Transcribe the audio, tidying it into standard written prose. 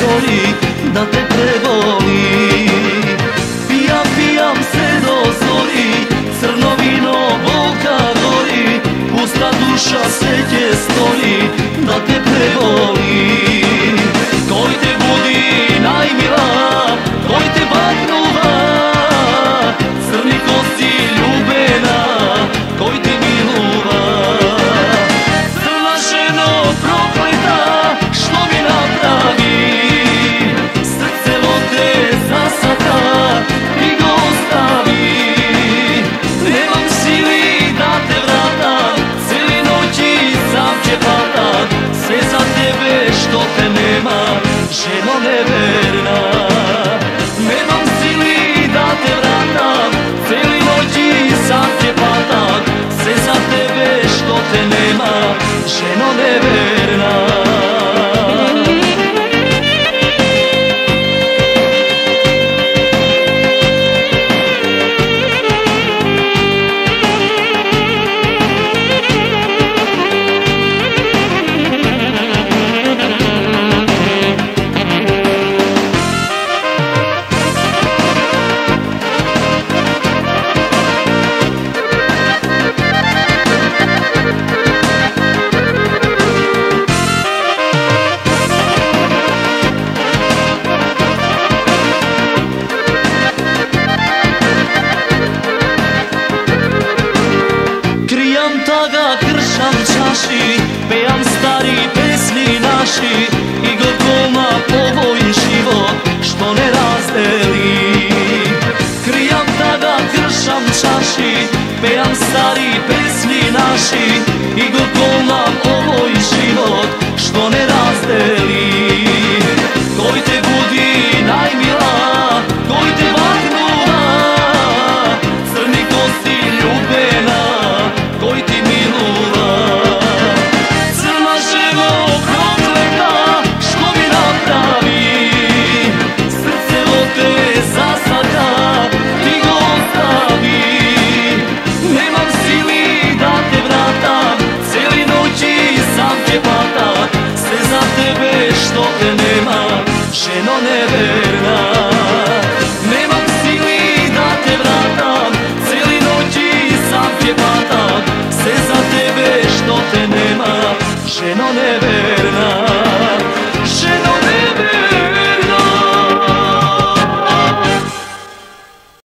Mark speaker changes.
Speaker 1: zori, da te prevoli. Pijam se do zori, crno vino boka gori, pusta duša sreće stori, da te prevoli. Koji te budi najmila, koji te baknuva, crni kosti ljubena, koji te miluva. Crna ženo prokleta, što mi napravi, srce te zasata i go ostavi. Nemam sili da te vratam, celi noći sam će patat, sve za tebe što te nema, ženo neverna. Nemam sili da te vratam, celi noći sam će patat, sve za tebe što te nema, ženo neverna. Kršam čaši, pejam stari pesmi naši, i gorkoma ovoj život što ne razdeli. Krijam tada, kršam čaši, pejam stari pesmi naši, i gorkoma ovoj život što ne razdeli. Koji te budi najmila, koji te vaknuva, crni kosti ljubena, koji ti miluva. Crna ženo prokleta, što mi napravi, srce te zasada i go ostavi. Nemam sili da te vratam, celi noći sam će patat, sve za tebe što te nema, ženo neverna. Nemam sili da te vratam, celi noći sam će patat, sve za tebe što te nema, ženo neverna.